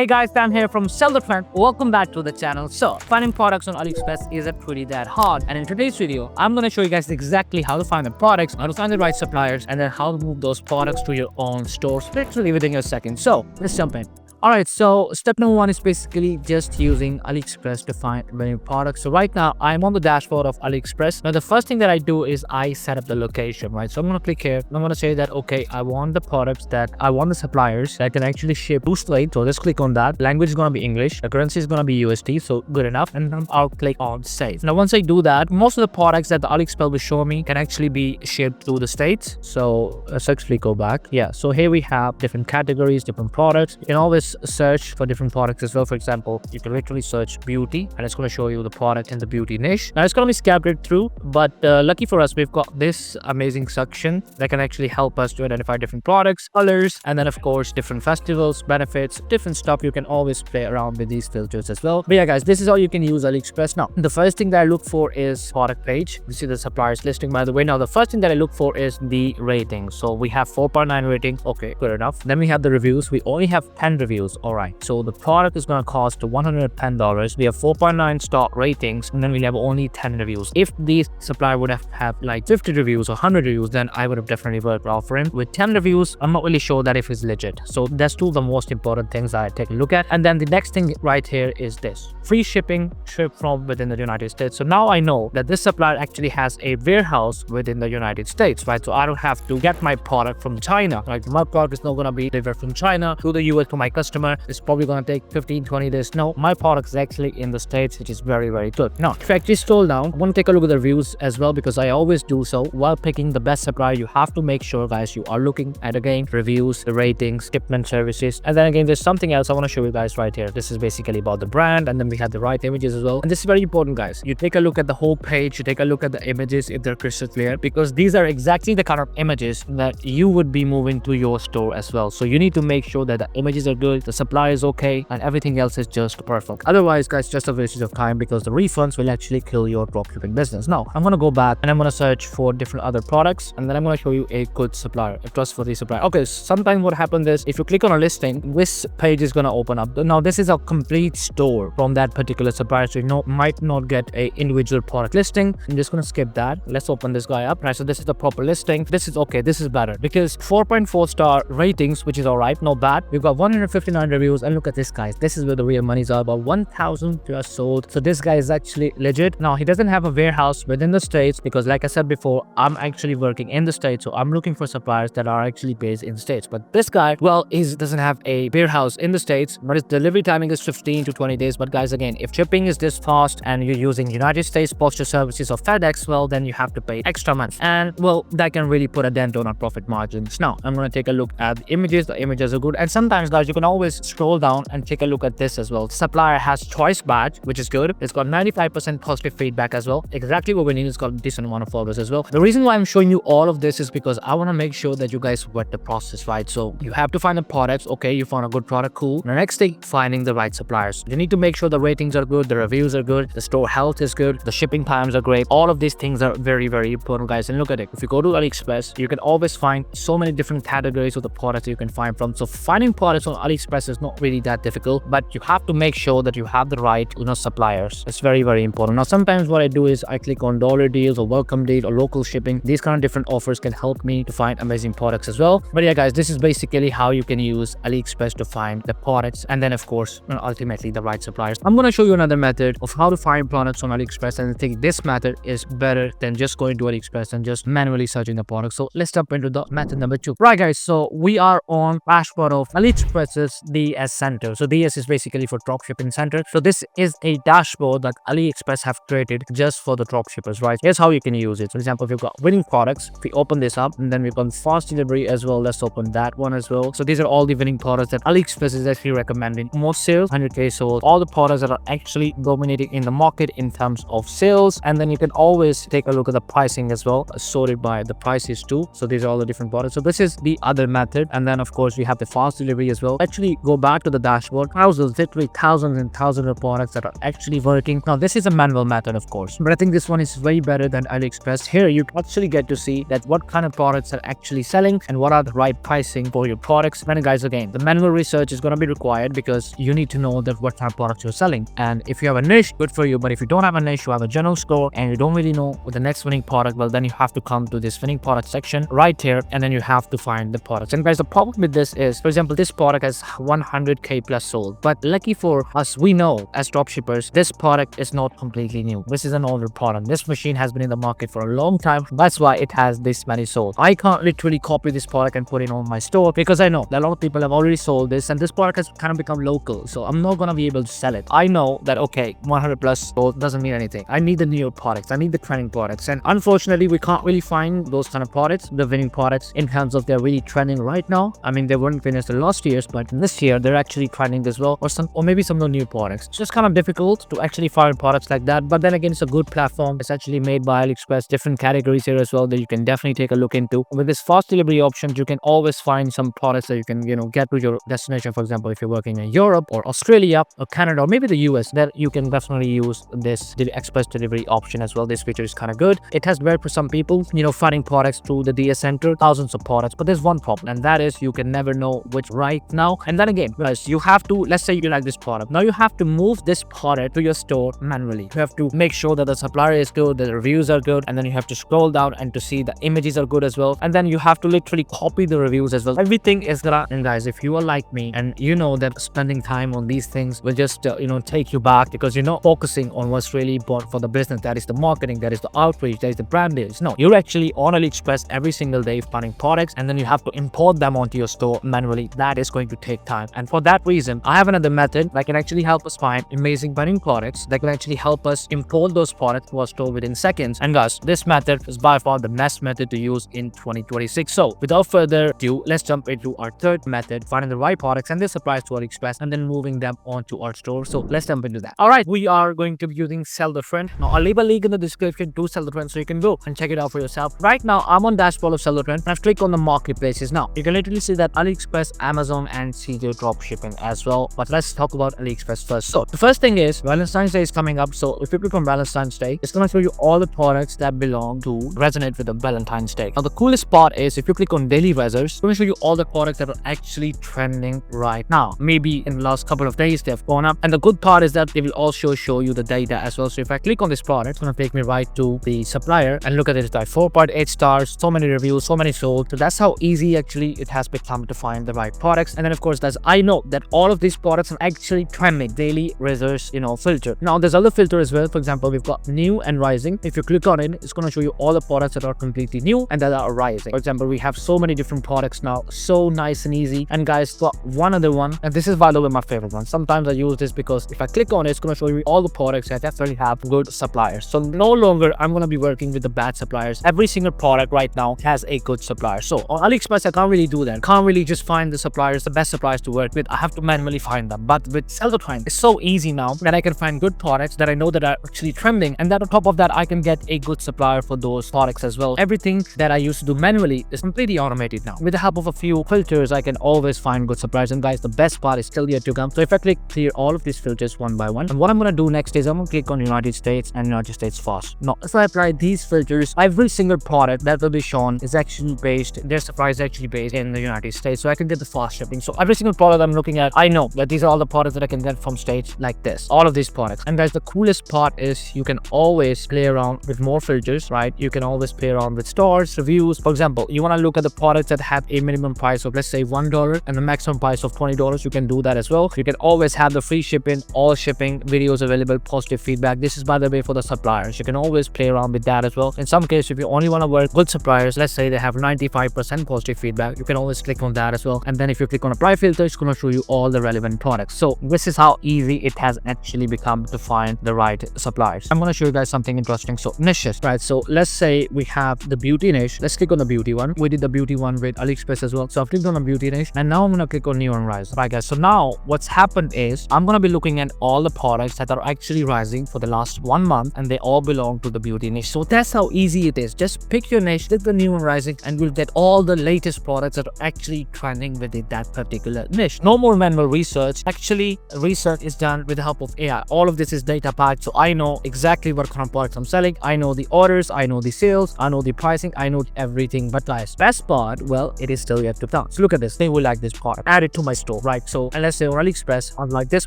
Hey guys, Sam here from Sell the Trend. Welcome back to the channel. So, finding products on AliExpress isn't really that hard. And in today's video, I'm going to show you guys exactly how to find the products, how to find the right suppliers, and then how to move those products to your own stores literally within a second. So, let's jump in. Alright, so step number one is basically just using AliExpress to find many products. So right now, I'm on the dashboard of AliExpress. Now, the first thing that I do is I set up the location, right? So I'm going to click here. I'm going to say that, okay, I want the products that I want the suppliers that can actually ship to state. So just click on that. Language is going to be English. The currency is going to be USD. So good enough. And then I'll click on save. Now, once I do that, most of the products that the AliExpress will show me can actually be shipped to the States. So let's actually go back. Yeah. So here we have different categories, different products. You can always search for different products as well. For example, you can literally search beauty and it's going to show you the product in the beauty niche. Now it's going to be scattered through, but lucky for us, we've got this amazing section that can actually help us to identify different products, colors, and then of course different festivals, benefits, different stuff. You can always play around with these filters as well. But yeah guys, this is how you can use AliExpress. Now the first thing that I look for is product page. You see the suppliers listing, by the way. Now the first thing that I look for is the rating. So we have 4.9 rating. Okay, good enough. Then we have the reviews. We only have 10 reviews. All right, so the product is going to cost $110. We have 4.9 star ratings, and then we have only 10 reviews. If the supplier would have like 50 reviews or 100 reviews, then I would have definitely worked out for him. With 10 reviews, I'm not really sure that if it's legit. So that's two of the most important things I take a look at. And then the next thing right here is this: free shipping, ship from within the United States. So now I know that this supplier actually has a warehouse within the United States, right? So I don't have to get my product from China. Like my product is not going to be delivered from China to the US to my customer. It's probably going to take 15-20 days. No, my product is actually in the States, which is very good. Now if I actually scroll down, I want to take a look at the reviews as well, because I always do so. While picking the best supplier, you have to make sure guys you are looking at, again, reviews, the ratings, shipment services, and then again there's something else I want to show you guys right here. This is basically about the brand, and then we have the right images as well. And this is very important guys. You take a look at the whole page, you take a look at the images if they're crystal clear, because these are exactly the kind of images that you would be moving to your store as well. So you need to make sure that the images are good, the supply is okay, and everything else is just perfect. Otherwise guys, just a waste of time, because the refunds will actually kill your dropshipping business. Now I'm going to go back and I'm going to search for different other products, and then I'm going to show you a good supplier, a trustworthy supplier. Okay, sometimes what happens is if you click on a listing, this page is going to open up. Now this is a complete store from that particular supplier, so you might not get a individual product listing. I'm just going to skip that. Let's open this guy up. Right, so this is the proper listing. This is okay, this is better, because 4.4 star ratings, which is all right, not bad. We've got 159 reviews, and look at this guys, this is where the real money's are. About 1,000 just sold. So this guy is actually legit. Now he doesn't have a warehouse within the States, because like I said before, I'm actually working in the States, so I'm looking for suppliers that are actually based in the States. But this guy, well, he doesn't have a warehouse in the States, but his delivery timing is 15 to 20 days. But guys, again, if shipping is this fast and you're using United States Postal Services or FedEx, well, then you have to pay extra money, and well, that can really put a dent on our profit margins. Now I'm going to take a look at the images. The images are good, and sometimes guys, you can always scroll down and take a look at this as well. Supplier has choice badge, which is good. It's got 95% positive feedback as well. Exactly what we need. It's got a decent amount of followers as well. The reason why I'm showing you all of this is because I want to make sure that you guys wet the process, right? So you have to find the products. Okay, you found a good product, cool. The next thing, finding the right suppliers. You need to make sure the ratings are good, the reviews are good, the store health is good, the shipping times are great. All of these things are very important guys. And look at it, if you go to AliExpress, you can always find so many different categories of the products you can find from. So finding products on AliExpress is not really that difficult, but you have to make sure that you have the right suppliers. It's very important. Now sometimes what I do is I click on dollar deals or welcome deal or local shipping. These kind of different offers can help me to find amazing products as well. But yeah guys, this is basically how you can use AliExpress to find the products, and then of course ultimately the right suppliers. I'm going to show you another method of how to find products on AliExpress, and I think this method is better than just going to AliExpress and just manually searching the product. So let's jump into the method number 2. Right guys, so we are on dashboard of AliExpress's DS Center. So DS is basically for dropshipping center. So this is a dashboard that AliExpress have created just for the dropshippers, right? Here's how you can use it. For example, if you've got winning products, if we open this up, and then we've got fast delivery as well. Let's open that one as well. So these are all the winning products that AliExpress is actually recommending. Most sales, 100k sold, all the products that are actually dominating in the market in terms of sales. And then you can always take a look at the pricing as well, sorted by the prices too. So these are all the different products. So this is the other method. And then of course we have the fast delivery as well. Let's actually go back to the dashboard, thousands, literally thousands and thousands of products that are actually working. Now, this is a manual method, of course, but I think this one is way better than AliExpress. Here, you actually get to see that what kind of products are actually selling and what are the right pricing for your products. And guys, again, the manual research is going to be required because you need to know that what type of products you're selling. And if you have a niche, good for you. But if you don't have a niche, you have a general store and you don't really know what the next winning product, well, then you have to come to this winning product section right here, and then you have to find the products. And guys, the problem with this is, for example, this product has 100k plus sold, but lucky for us, we know as dropshippers, this product is not completely new. This is an older product. This machine has been in the market for a long time. That's why it has this many sold. I can't literally copy this product and put it on my store because I know that a lot of people have already sold this and this product has kind of become local. So I'm not going to be able to sell it. I know that, okay, 100 plus sold doesn't mean anything. I need the new products. I need the trending products. And unfortunately, we can't really find those kind of products, the winning products, in terms of they're really trending right now. I mean, they weren't finished the last years, but this year they're actually trending as well, or maybe some of the new products. It's just kind of difficult to actually find products like that. But then again, it's a good platform. It's actually made by AliExpress, different categories here as well that you can definitely take a look into. With this fast delivery option, you can always find some products that you can, get to your destination. For example, if you're working in Europe or Australia or Canada or maybe the US, then you can definitely use this express delivery option as well. This feature is kind of good. It has worked for some people, finding products through the DS Center, thousands of products. But there's one problem, and that is you can never know which right now. And then again, guys, you have to, let's say you like this product. Now you have to move this product to your store manually. You have to make sure that the supplier is good, that the reviews are good, and then you have to scroll down and to see the images are good as well. And then you have to literally copy the reviews as well. Everything is gonna, and guys, if you are like me and you know that spending time on these things will just, take you back because you're not focusing on what's really important for the business. That is the marketing, that is the outreach, that is the brand deals. No, you're actually on AliExpress every single day finding products, and then you have to import them onto your store manually. That is going to take time. And for that reason, I have another method that can actually help us find amazing winning products that can actually help us import those products to our store within seconds. And guys, this method is by far the best method to use in 2026. So without further ado, let's jump into our third method, finding the right products and their supplies to AliExpress and then moving them onto our store. So let's jump into that. All right, we are going to be using Sell the Trend. Now I'll leave a link in the description to Sell the Trend so you can go and check it out for yourself. Right now, I'm on dashboard of Sell the Trend and I've clicked on the marketplaces. Now you can literally see that AliExpress, Amazon, and CJ Dropshipping as well. But let's talk about AliExpress first. So the first thing is Valentine's Day is coming up. So if you click on Valentine's Day, it's going to show you all the products that belong to resonate with the Valentine's Day. Now the coolest part is if you click on daily results, it's going to show you all the products that are actually trending right now. Maybe in the last couple of days they have gone up, and the good part is that they will also show you the data as well. So if I click on this product, it's going to take me right to the supplier and look at it. It's like 4.8 stars, so many reviews, so many sold. So that's how easy actually it has become to find the right products. And then of course, I know that all of these products are actually trending. Daily results, filter. Now there's other filter as well. For example, we've got new and rising. If you click on it, it's going to show you all the products that are completely new and that are rising. For example, we have so many different products now, so nice and easy. And guys, got one other one, and this is by the way my favorite one. Sometimes I use this because if I click on it, it's going to show you all the products that actually have good suppliers. So no longer I'm going to be working with the bad suppliers. Every single product right now has a good supplier. So on AliExpress, I can't really do that. Can't really just find the suppliers, the best suppliers to work with. I have to manually find them. But with Sell the Trend, it's so easy now that I can find good products that I know that are actually trending, and that on top of that, I can get a good supplier for those products as well. Everything that I used to do manually is completely automated now. With the help of a few filters, I can always find good suppliers. And guys, the best part is still yet to come. So if I click clear all of these filters one by one, and what I'm going to do next is I'm going to click on United States and United States fast. Now, if I apply these filters, every single product that will be shown is actually based, their supply is actually based in the United States. So I can get the fast shipping. So every single product I'm looking at, I know that these are all the products that I can get from states like this, all of these products. And guys, the coolest part is you can always play around with more filters, right? You can always play around with stars, reviews. For example, you want to look at the products that have a minimum price of, let's say, $1 and the maximum price of $20. You can do that as well. You can always have the free shipping, all shipping, videos available, positive feedback. This is by the way for the suppliers. You can always play around with that as well. In some cases, if you only want to work good suppliers, let's say they have 95% positive feedback, you can always click on that as well. And then if you click on apply filter, it's going to show you all the relevant products. So this is how easy it has actually become to find the right suppliers. I'm going to show you guys something interesting. So niches, right? So let's say we have the beauty niche. Let's click on the beauty one. We did the beauty one with AliExpress as well. So I've clicked on the beauty niche, and now I'm going to click on new and rise. Right guys, so now what's happened is I'm going to be looking at all the products that are actually rising for the last 1 month, and they all belong to the beauty niche. So that's how easy it is. Just pick your niche, click the new and rising, and you'll get all the latest products that are actually trending within that particular particular niche. No more manual research. Actually, research is done with the help of AI. All of this is data packed, so I know exactly what kind of products I'm selling. I know the orders, I know the sales, I know the pricing, I know everything. But guys, best part, well, it is still yet to come. So look at this. They will like this product. Add it to my store, right? So, and let's say on AliExpress, I like this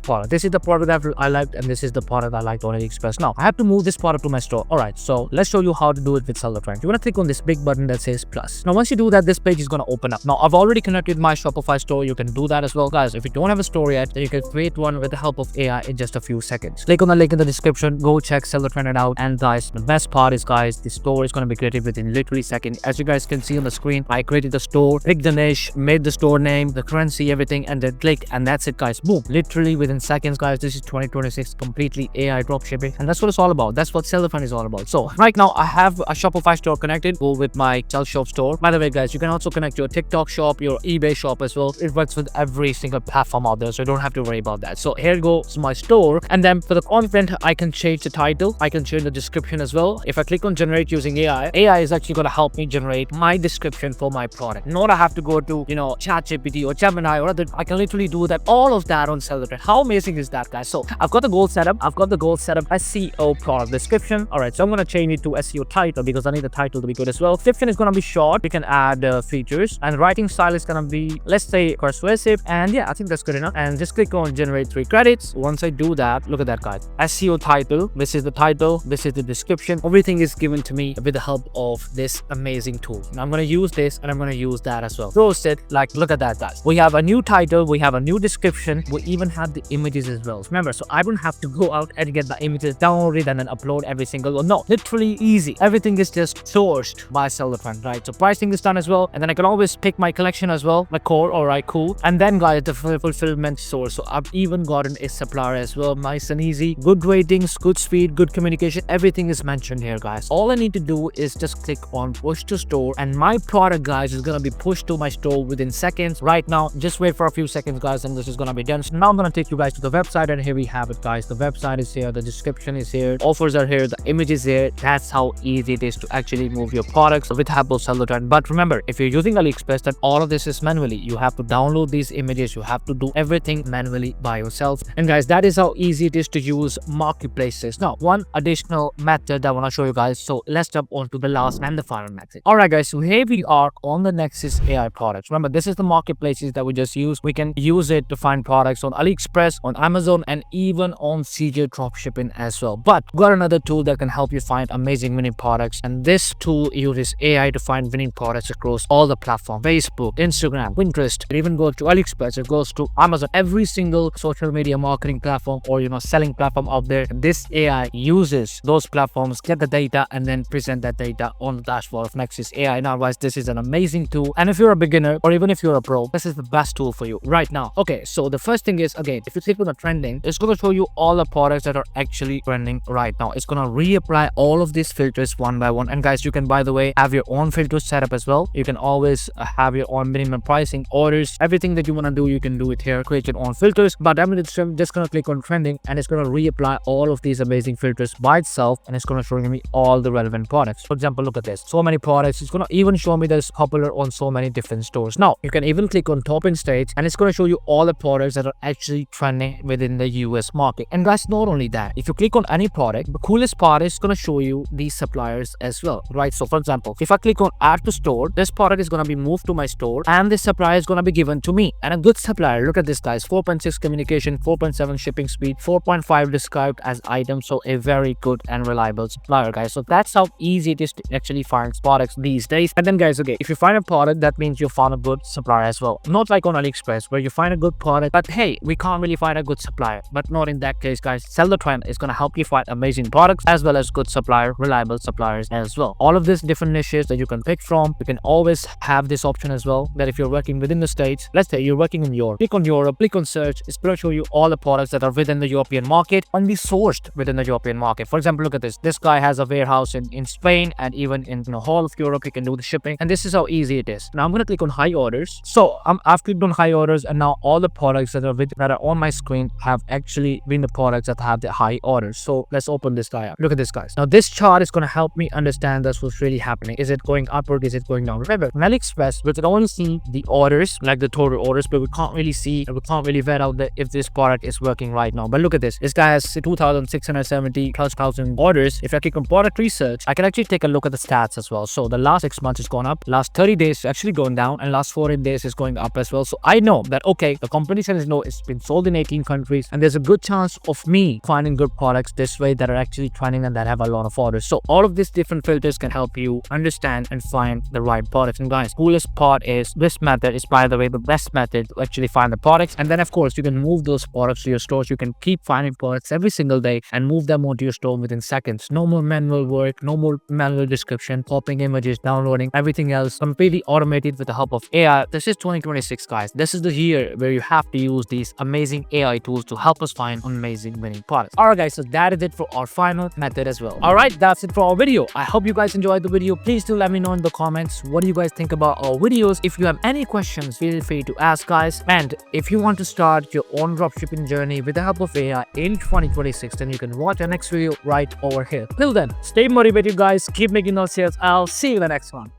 product. This is the product that I liked, and this is the product I liked on AliExpress. Now, I have to move this product to my store. All right, so let's show you how to do it with Seller Trend. You want to click on this big button that says plus. Now, once you do that, this page is going to open up. Now, I've already connected my Shopify store. You can do that as well, guys. If you don't have a store yet, then you can create one with the help of AI in just a few seconds. Click on the link in the description. Go check Seller Trend out. And guys, the best part is, guys, the store is going to be created within literally seconds. As you guys can see on the screen, I created the store, picked the niche, made the store name, the currency, everything, and then click, and that's it, guys. Boom, literally within seconds, guys. This is 2026, completely AI dropshipping, and that's what it's all about. That's what Seller Trend is all about. So right now, I have a Shopify store connected. Go with my Sell Shop store. By the way, guys, you can also connect your TikTok shop, your eBay shop as well. It works with every single platform out there, so you don't have to worry about that. So here goes my store, and then for the content, I can change the title, I can change the description as well. If I click on generate using AI is actually going to help me generate my description for my product. Not I have to go to, ChatGPT or Gemini or other. I can literally do that, all of that on Seller Trend. How amazing is that, guys? So I've got the goal set up. SEO product description. All right, so I'm going to change it to SEO title because I need the title to be good as well. Description is going to be short. We can add features, and writing style is going to be, let's say, persuasive. And yeah, I think that's good enough. And just click on generate 3 credits. Once I do that, look at that, guys. SEO title. This is the title. This is the description. Everything is given to me with the help of this amazing tool. Now I'm going to use this, and I'm going to use that as well. Roast it. Like, look at that, guys. We have a new title. We have a new description. We even have the images as well. Remember, so I don't have to go out and get the images downloaded and then upload every single one. No, literally easy. Everything is just sourced by Seller Trend, right? So pricing is done as well, and then I can always pick my collection as well, my core. All right, cool. And then, guys, the fulfillment source. So I've even gotten a supplier as well. Nice and easy. Good ratings, good speed, good communication. Everything is mentioned here, guys. All I need to do is just click on push to store, and my product, guys, is gonna be pushed to my store within seconds. Right now, just wait for a few seconds, guys, and this is gonna be done. So now I'm gonna take you guys to the website, and here we have it, guys. The website is here, the description is here, offers are here, the image is here. That's how easy it is to actually move your products with help of Seller Trend. But remember, if you're using AliExpress, then all of this is manually. You have to download these images, you have to do everything manually by yourself. And guys, that is how easy it is to use marketplaces. Now, one additional method that I want to show you guys. So let's jump on to the last and the final method. All right, guys, so here we are on the Nexus AI products. Remember, this is the marketplaces that we just used. We can use it to find products on AliExpress, on Amazon, and even on CJ Dropshipping as well. But we got another tool that can help you find amazing winning products, and this tool uses AI to find winning products across all the platforms: Facebook, Instagram, Pinterest. It even goes to AliExpress, it goes to Amazon, every single social media marketing platform or selling platform out there. This AI uses those platforms, get the data, and then present that data on the dashboard of Nexus AI. Now, guys, this is an amazing tool, and if you're a beginner or even if you're a pro, this is the best tool for you right now. Okay, so the first thing is, again, if you click on the trending, it's going to show you all the products that are actually trending right now. It's going to reapply all of these filters one by one. And guys, you can, by the way, have your own filters set up as well. You can always have your own minimum pricing, orders, everything that you want to do, you can do it here. Create your own filters. But I'm just going to click on trending, and it's going to reapply all of these amazing filters by itself, and it's going to show me all the relevant products. For example, look at this. So many products. It's going to even show me that it's popular on so many different stores. Now, you can even click on top in stage, and it's going to show you all the products that are actually trending within the US market. And guys, not only that, if you click on any product, the coolest part is going to show you these suppliers as well, right? So for example, if I click on add to store, this product is going to be moved to my store, and this supplier is going to be given to me. And a good supplier, look at this, guys, 4.6 communication, 4.7 shipping speed, 4.5 described as item. So a very good and reliable supplier, guys. So that's how easy it is to actually find products these days. And then, guys, okay, if you find a product, that means you found a good supplier as well. Not like on AliExpress where you find a good product, but hey, we can't really find a good supplier. But not in that case, guys. Seller Trend is going to help you find amazing products as well as good supplier, reliable suppliers as well. All of these different niches that you can pick from. You can always have this option as well, that if you're working within the States, let's say you're working in Europe, click on Europe, click on search. It's going to show you all the products that are within the European market and be sourced within the European market. For example, look at this. This guy has a warehouse in Spain, and even in the whole of Europe, he can do the shipping. And this is how easy it is. Now I'm going to click on high orders. So I've clicked on high orders, and now all the products that are on my screen have actually been the products that have the high orders. So let's open this guy up. Look at this, guys. Now this chart is going to help me understand that's what's really happening. Is it going upward? Is it going down? Remember, on AliExpress, we can only see the orders, like the total our orders, but we can't really see and we can't really vet out if this product is working right now. But look at this. This guy has 2,670 plus thousand orders. If I click on product research, I can actually take a look at the stats as well. So the last 6 months has gone up, last 30 days is actually going down, and last 14 days is going up as well. So I know that, okay, the company says no, it's been sold in 18 countries, and there's a good chance of me finding good products this way that are actually trending and that have a lot of orders. So all of these different filters can help you understand and find the right products. And guys, coolest part is this method is, by the way, the best method to actually find the products. And then of course you can move those products to your stores. You can keep finding products every single day and move them onto your store within seconds. No more manual work, no more manual description, copying images, downloading, everything else completely automated with the help of AI. This is 2026, guys. This is the year where you have to use these amazing AI tools to help us find amazing winning products. Alright guys, so that is it for our final method as well. Alright, that's it for our video. I hope you guys enjoyed the video. Please do let me know in the comments what do you guys think about our videos. If you have any questions, feel free to ask, guys. And if you want to start your own dropshipping journey with the help of AI in 2026, then you can watch our next video right over here. Till then, stay motivated, guys. Keep making those sales. I'll see you in the next one.